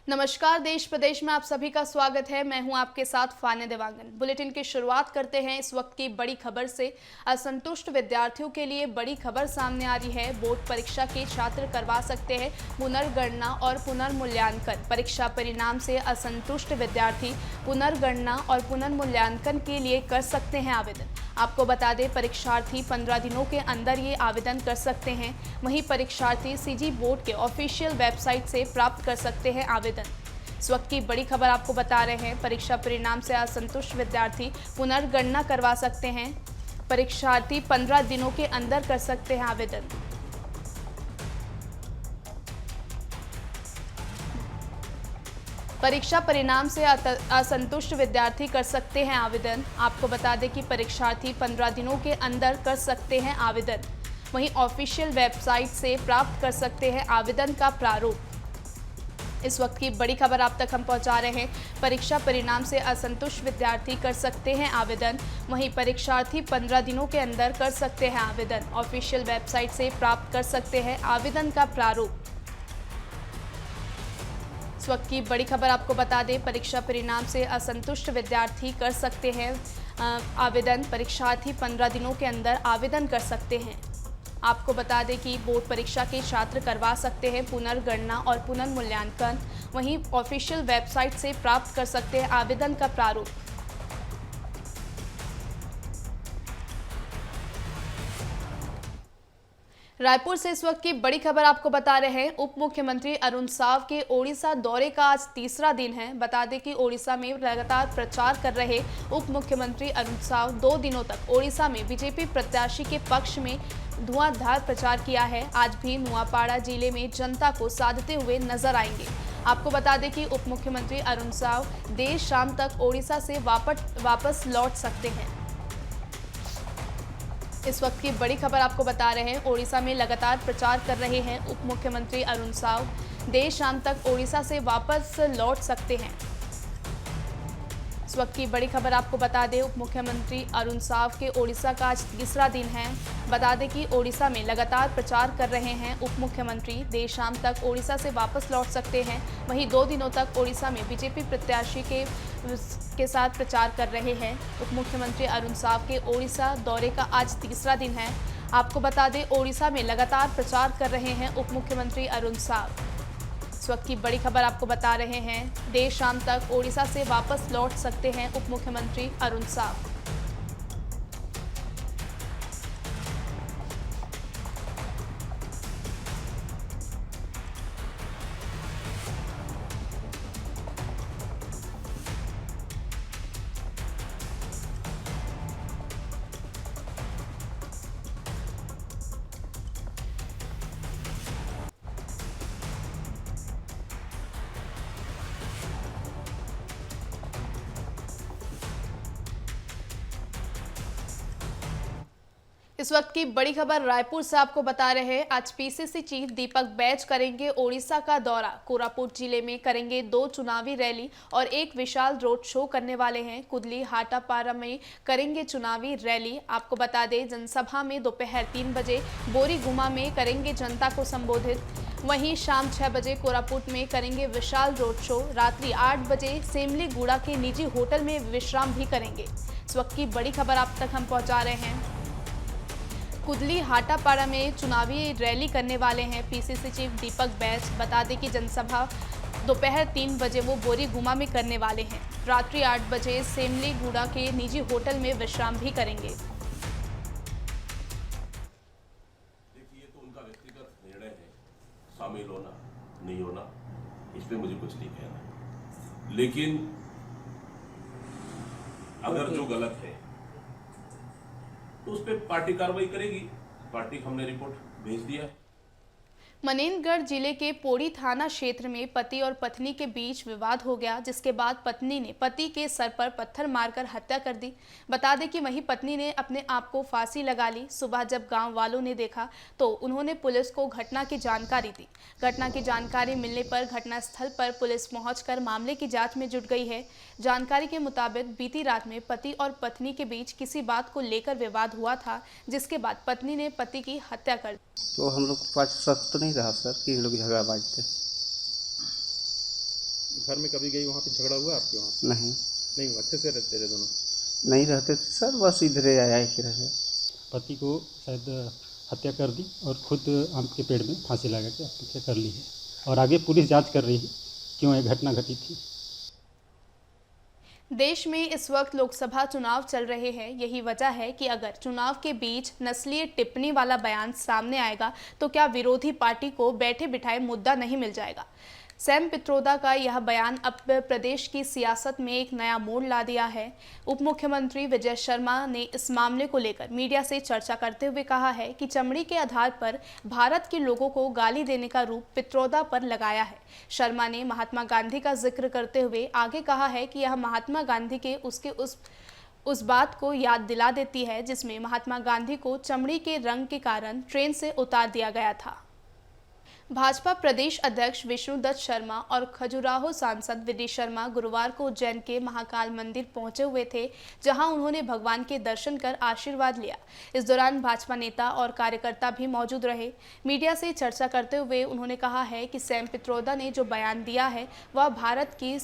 नमस्कार। देश प्रदेश में आप सभी का स्वागत है। मैं हूं आपके साथ फाने देवांगन। बुलेटिन की शुरुआत करते हैं इस वक्त की बड़ी खबर से। असंतुष्ट विद्यार्थियों के लिए बड़ी खबर सामने आ रही है। बोर्ड परीक्षा के छात्र करवा सकते हैं पुनर्गणना और पुनर्मूल्यांकन। परीक्षा परिणाम से असंतुष्ट विद्यार्थी पुनर्गणना और पुनर्मूल्यांकन के लिए कर सकते हैं आवेदन। आपको बता दें, परीक्षार्थी 15 दिनों के अंदर ये आवेदन कर सकते हैं। वहीं परीक्षार्थी सीजी बोर्ड के ऑफिशियल वेबसाइट से प्राप्त कर सकते हैं आवेदन। इस वक्त की बड़ी खबर आपको बता रहे हैं। परीक्षा परिणाम से असंतुष्ट विद्यार्थी पुनर्गणना करवा सकते हैं। परीक्षार्थी 15 दिनों के अंदर कर सकते हैं आवेदन। परीक्षा परिणाम से असंतुष्ट विद्यार्थी कर सकते हैं आवेदन। आपको बता दें कि परीक्षार्थी 15 दिनों के अंदर कर सकते हैं आवेदन। वहीं ऑफिशियल वेबसाइट से प्राप्त कर सकते हैं आवेदन का प्रारूप। इस वक्त की बड़ी खबर आप तक हम पहुंचा रहे हैं। परीक्षा परिणाम से असंतुष्ट विद्यार्थी कर सकते हैं आवेदन। वहीं परीक्षार्थी 15 दिनों के अंदर कर सकते हैं आवेदन। ऑफिशियल वेबसाइट से प्राप्त कर सकते हैं आवेदन का प्रारूप। इस वक्त की बड़ी खबर आपको बता दें, परीक्षा परिणाम से असंतुष्ट विद्यार्थी कर सकते हैं आवेदन। परीक्षार्थी 15 दिनों के अंदर आवेदन कर सकते हैं। आपको बता दें कि बोर्ड परीक्षा के छात्र करवा सकते हैं पुनर्गणना और पुनर्मूल्यांकन। वहीं ऑफिशियल वेबसाइट से प्राप्त कर सकते हैं आवेदन का प्रारूप। रायपुर से इस वक्त की बड़ी खबर आपको बता रहे हैं। उप मुख्यमंत्री अरुण साव के ओडिशा दौरे का आज तीसरा दिन है। बता दें कि ओडिशा में लगातार प्रचार कर रहे उप मुख्यमंत्री अरुण साव 2 दिनों तक ओडिशा में बीजेपी प्रत्याशी के पक्ष में धुआंधार प्रचार किया है। आज भी नुआपाड़ा जिले में जनता को साधते हुए नजर आएंगे। आपको बता दें कि उप मुख्यमंत्री अरुण साव देर शाम तक ओडिशा से वापस लौट सकते हैं। इस वक्त की बड़ी खबर आपको बता रहे हैं। ओडिशा में लगातार प्रचार कर रहे हैं उप मुख्यमंत्री अरुण साव। देर शाम तक ओडिशा से वापस लौट सकते हैं। इस वक्त की बड़ी खबर आपको बता दें, उप मुख्यमंत्री अरुण साव के ओडिशा का आज तीसरा दिन है। बता दें कि ओडिशा में लगातार प्रचार कर रहे हैं उप मुख्यमंत्री। देर शाम तक ओडिशा से वापस लौट सकते हैं। वहीं 2 दिनों तक ओडिशा में बीजेपी प्रत्याशी के साथ प्रचार कर रहे हैं। उप मुख्यमंत्री अरुण साव के ओडिशा दौरे का आज तीसरा दिन है। आपको बता दें, ओडिशा में लगातार प्रचार कर रहे हैं उप मुख्यमंत्री अरुण साव। इस वक्त की बड़ी खबर आपको बता रहे हैं। देर शाम तक ओडिशा से वापस लौट सकते हैं उप मुख्यमंत्री अरुण साव। इस वक्त की बड़ी खबर रायपुर से आपको बता रहे हैं। आज पीसीसी चीफ दीपक बैज करेंगे ओडिशा का दौरा। कोरापुट जिले में करेंगे 2 चुनावी रैली और 1 विशाल रोड शो करने वाले हैं। कुदली हाटापारा में करेंगे चुनावी रैली। आपको बता दें, जनसभा में दोपहर 3 बजे बोरीगुमा में करेंगे जनता को संबोधित। वहीं शाम 6 बजे कोरापुट में करेंगे विशाल रोड शो। रात्रि 8 बजे सेमलीगुड़ा के निजी होटल में विश्राम भी करेंगे। इस वक्त की बड़ी खबर आप तक हम पहुंचा रहे हैं। कुदली हाटापाड़ा में चुनावी रैली करने वाले हैं पीसीसी चीफ दीपक बैज। बता दें कि जनसभा दोपहर 3 बजे वो बोरीगुमा में करने वाले हैं। रात्रि 8 बजे सेमलीगुड़ा के निजी होटल में विश्राम भी करेंगे। देखिए, ये तो उनका व्यक्तिगत निर्णय है, शामिल होना नहीं होना, इसमें मुझे कुछ नहीं कहना। लेकिन अगर जो गलत है तो उस पर पार्टी कार्रवाई करेगी। पार्टी को हमने रिपोर्ट भेज दिया है। मनेंद्रगढ़ जिले के पोड़ी थाना क्षेत्र में पति और पत्नी के बीच विवाद हो गया, जिसके बाद पत्नी ने पति के सर पर पत्थर मारकर हत्या कर दी। बता दें कि वहीं पत्नी ने अपने आप को फांसी लगा ली। सुबह जब गांव वालों ने देखा तो उन्होंने पुलिस को घटना की जानकारी दी। घटना की जानकारी मिलने पर घटनास्थल पर पुलिस पहुंचकर मामले की जांच में जुट गई है। जानकारी के मुताबिक बीती रात में पति और पत्नी के बीच किसी बात को लेकर विवाद हुआ था, जिसके बाद पत्नी ने पति की हत्या कर दी। तो हम लोग के पास शक तो नहीं रहा सर कि ये लोग झगड़ाबाज थे। घर में कभी गई, वहाँ पे झगड़ा हुआ आपके वहाँ? नहीं हुआ, अच्छे से रहते रहे दोनों? नहीं रहते थे सर, बस इधर ही आया ही रहे। पति को शायद हत्या कर दी और खुद आम के पेड़ में फांसी लगा के आत्महत्या कर ली है, और आगे पुलिस जांच कर रही है क्यों ये घटना घटी थी। देश में इस वक्त लोकसभा चुनाव चल रहे हैं। यही वजह है कि अगर चुनाव के बीच नस्लीय टिप्पणी वाला बयान सामने आएगा तो क्या विरोधी पार्टी को बैठे बिठाए मुद्दा नहीं मिल जाएगा। सैम पित्रोदा का यह बयान अब प्रदेश की सियासत में एक नया मोड़ ला दिया है। उप मुख्यमंत्री विजय शर्मा ने इस मामले को लेकर मीडिया से चर्चा करते हुए कहा है कि चमड़ी के आधार पर भारत के लोगों को गाली देने का रूप पित्रोदा पर लगाया है। शर्मा ने महात्मा गांधी का जिक्र करते हुए आगे कहा है कि यह महात्मा गांधी के उस बात को याद दिला देती है जिसमें महात्मा गांधी को चमड़ी के रंग के कारण ट्रेन से उतार दिया गया था। भाजपा प्रदेश अध्यक्ष विष्णुदत्त शर्मा और खजुराहो सांसद विधि शर्मा गुरुवार को उज्जैन के महाकाल मंदिर पहुंचे हुए थे, जहां उन्होंने भगवान के दर्शन कर आशीर्वाद लिया। इस दौरान भाजपा नेता और कार्यकर्ता भी मौजूद रहे। मीडिया से चर्चा करते हुए उन्होंने कहा है कि सैम पित्रोदा ने जो बयान दिया है वह भारत की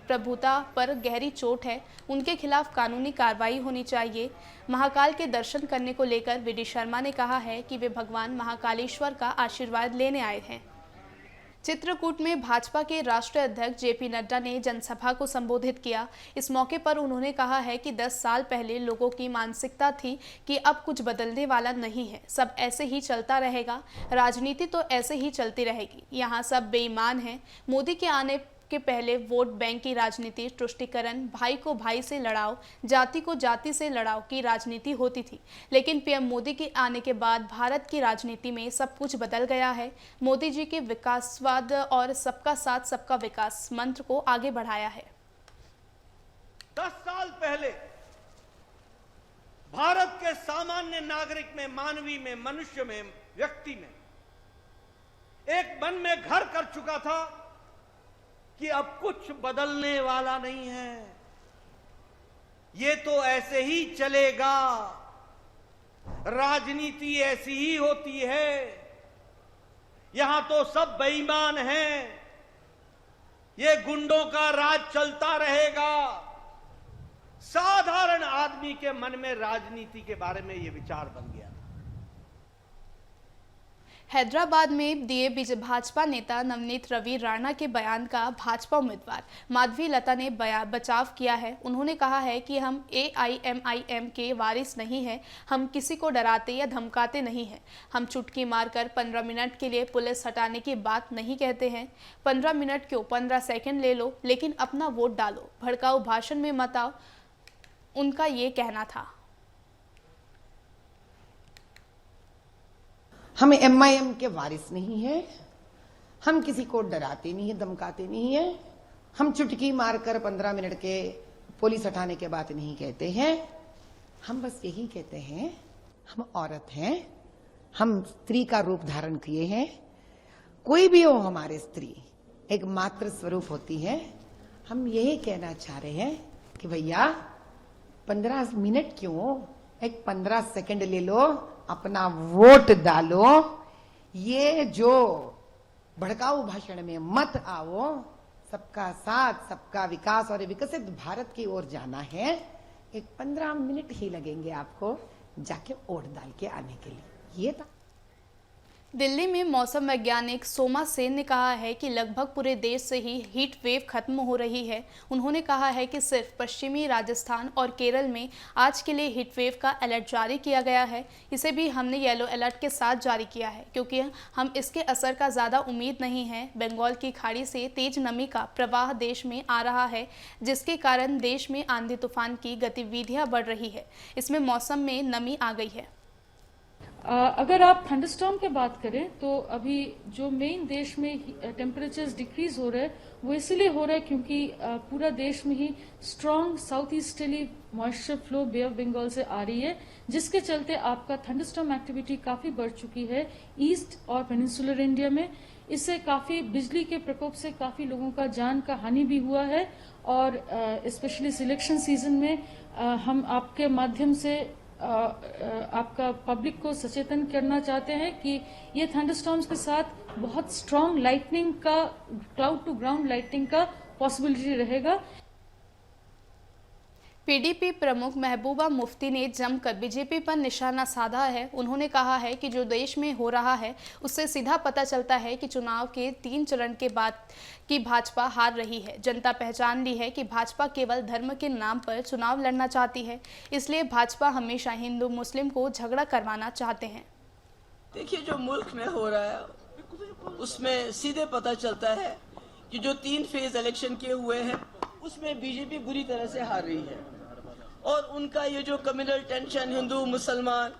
प्रभुता पर गहरी चोट है। उनके खिलाफ कानूनी कार्रवाई होनी चाहिए। महाकाल के दर्शन करने को लेकर विधि शर्मा ने कहा है कि वे भगवान महाकालेश्वर का आशीर्वाद लेने आए हैं। चित्रकूट में भाजपा के राष्ट्रीय अध्यक्ष जेपी नड्डा ने जनसभा को संबोधित किया। इस मौके पर उन्होंने कहा है कि 10 साल पहले लोगों की मानसिकता थी कि अब कुछ बदलने वाला नहीं है, सब ऐसे ही चलता रहेगा, राजनीति तो ऐसे ही चलती रहेगी, यहाँ सब बेईमान हैं। मोदी के आने के पहले वोट बैंक की राजनीति, तुष्टीकरण, भाई को भाई से लड़ाओ, जाति को जाति से लड़ाओ की राजनीति होती थी, लेकिन पीएम मोदी के आने के बाद भारत की राजनीति में सब कुछ बदल गया है। मोदी जी के विकासवाद और सबका साथ सबका विकास मंत्र को आगे बढ़ाया है। 10 साल पहले भारत के सामान्य नागरिक में, मानवीय में, मनुष्य में, व्यक्ति में एक मन में घर कर चुका था कि अब कुछ बदलने वाला नहीं है, ये तो ऐसे ही चलेगा, राजनीति ऐसी ही होती है, यहां तो सब बेईमान हैं, ये गुंडों का राज चलता रहेगा। साधारण आदमी के मन में राजनीति के बारे में ये विचार बन गया। हैदराबाद में दिए भाजपा नेता नवनीत रवि राणा के बयान का भाजपा उम्मीदवार माधवी लता ने बचाव किया है। उन्होंने कहा है कि हम AIMIM के वारिस नहीं हैं, हम किसी को डराते या धमकाते नहीं हैं, हम चुटकी मारकर 15 मिनट के लिए पुलिस हटाने की बात नहीं कहते हैं। 15 मिनट क्यों, 15 सेकंड ले लो, लेकिन अपना वोट डालो, भड़काऊ भाषण में मत आओ, उनका ये कहना था। हम MIM के वारिस नहीं हैं, हम किसी को डराते नहीं है, धमकाते नहीं है, हम चुटकी मारकर 15 मिनट के पुलिस हटाने के बात नहीं कहते हैं। हम बस यही कहते हैं, हम औरत हैं, हम स्त्री का रूप धारण किए हैं। कोई भी हो हमारे स्त्री एक मात्र स्वरूप होती है। हम यही कहना चाह रहे हैं कि भैया 15 मिनट क्यों, एक 15 सेकंड ले लो, अपना वोट डालो। ये जो भड़काऊ भाषण में मत आओ, सबका साथ सबका विकास और विकसित भारत की ओर जाना है। एक 15 मिनट ही लगेंगे आपको जाके वोट डाल के आने के लिए। ये था। दिल्ली में मौसम वैज्ञानिक सोमा सेन ने कहा है कि लगभग पूरे देश से ही हीट वेव खत्म हो रही है। उन्होंने कहा है कि सिर्फ पश्चिमी राजस्थान और केरल में आज के लिए हीट वेव का अलर्ट जारी किया गया है। इसे भी हमने येलो अलर्ट के साथ जारी किया है क्योंकि हम इसके असर का ज़्यादा उम्मीद नहीं है। बंगाल की खाड़ी से तेज नमी का प्रवाह देश में आ रहा है, जिसके कारण देश में आंधी तूफान की गतिविधियाँ बढ़ रही है। इसमें मौसम में नमी आ गई है। अगर आप थंडरस्टॉर्म की बात करें तो अभी जो मेन देश में टेम्परेचर्स डिक्रीज हो रहे हैं वो इसलिए हो रहा है क्योंकि पूरा देश में ही strong south easterly moisture flow bay of Bengal से आ रही है, जिसके चलते आपका थंडरस्टॉर्म एक्टिविटी काफी बढ़ चुकी है ईस्ट और पेनिनसुलर इंडिया में। इससे काफी बिजली के प्रकोप से काफी लोगों का जान का हानि भी हुआ है और स्पेशली सिलेक्शन सीजन में हम आपके माध्यम से आपका पब्लिक को सचेतन करना चाहते हैं कि ये थंडरस्टॉर्म्स के साथ बहुत स्ट्रॉन्ग लाइटनिंग का, क्लाउड टू ग्राउंड लाइटनिंग का पॉसिबिलिटी रहेगा। पीडीपी प्रमुख महबूबा मुफ्ती ने जमकर बीजेपी पर निशाना साधा है। उन्होंने कहा है कि जो देश में हो रहा है उससे सीधा पता चलता है कि चुनाव के 3 चरण के बाद की भाजपा हार रही है। जनता पहचान ली है कि भाजपा केवल धर्म के नाम पर चुनाव लड़ना चाहती है, इसलिए भाजपा हमेशा हिंदू मुस्लिम को झगड़ा करवाना चाहते हैं। देखिए, जो मुल्क में हो रहा है उसमें सीधे पता चलता है कि जो 3 फेज इलेक्शन किए हुए हैं उसमें बीजेपी बुरी तरह से हार रही है, और उनका ये जो कम्युनल टेंशन, हिंदू मुसलमान,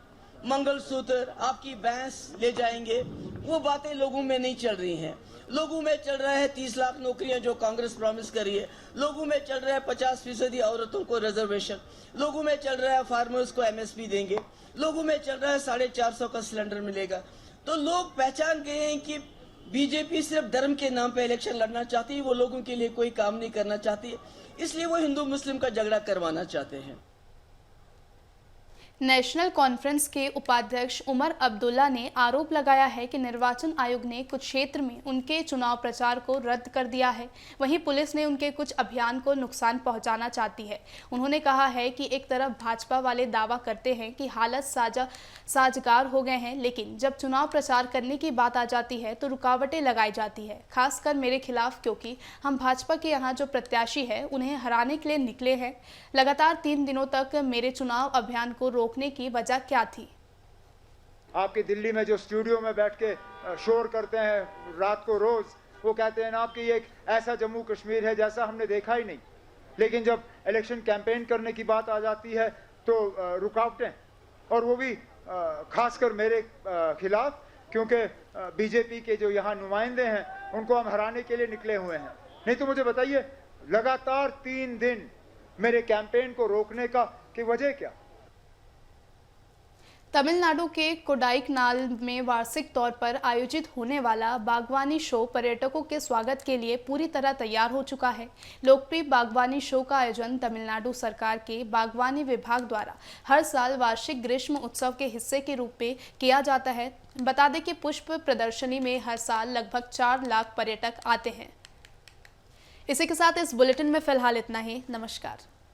मंगलसूत्र, आपकी भैंस ले जाएंगे, वो बातें लोगों में नहीं चल रही हैं। लोगों में चल रहा है 30 लाख नौकरियां जो कांग्रेस प्रॉमिस कर रही है, लोगों में चल रहा है 50% औरतों को रिजर्वेशन, लोगों में चल रहा है फार्मर्स को एमएसपी देंगे, लोगों में चल रहा है 450 का सिलेंडर मिलेगा। तो लोग पहचान गए हैं कि बीजेपी सिर्फ धर्म के नाम पे इलेक्शन लड़ना चाहती है, वो लोगों के लिए कोई काम नहीं करना चाहती है, इसलिए वो हिंदू मुस्लिम का झगड़ा करवाना चाहते हैं। नेशनल कॉन्फ्रेंस के उपाध्यक्ष उमर अब्दुल्ला ने आरोप लगाया है कि निर्वाचन आयोग ने कुछ क्षेत्र में उनके चुनाव प्रचार को रद्द कर दिया है। वहीं पुलिस ने उनके कुछ अभियान को नुकसान पहुंचाना चाहती है। उन्होंने कहा है कि एक तरफ भाजपा वाले दावा करते हैं कि हालत साजगार हो गए हैं, लेकिन जब चुनाव प्रचार करने की बात आ जाती है तो रुकावटें लगाई जाती है, खासकर मेरे खिलाफ, क्योंकि हम भाजपा के यहाँ जो प्रत्याशी है उन्हें हराने के लिए निकले हैं। लगातार 3 दिनों तक मेरे चुनाव अभियान को रोकने की वजह क्या थी? आपके दिल्ली में जो स्टूडियो में बैठ के शोर करते हैं रात को रोज, वो कहते हैं ना आपकी ये एक ऐसा जम्मू कश्मीर है जैसा हमने देखा ही नहीं, लेकिन जब इलेक्शन कैंपेन करने की बात आ जाती है तो रुकावटें, और वो भी खासकर मेरे खिलाफ, क्योंकि बीजेपी के जो यहाँ नुमाइंदे हैं उनको हम हराने के लिए निकले हुए हैं। नहीं तो मुझे बताइए, लगातार 3 दिन मेरे कैंपेन को रोकने का की वजह क्या? तमिलनाडु के कोडाईकनाल में वार्षिक तौर पर आयोजित होने वाला बागवानी शो पर्यटकों के स्वागत के लिए पूरी तरह तैयार हो चुका है। लोकप्रिय बागवानी शो का आयोजन तमिलनाडु सरकार के बागवानी विभाग द्वारा हर साल वार्षिक ग्रीष्म उत्सव के हिस्से के रूप में किया जाता है। बता दें कि पुष्प प्रदर्शनी में हर साल लगभग 4 लाख पर्यटक आते हैं। इसी के साथ इस बुलेटिन में फिलहाल इतना ही। नमस्कार।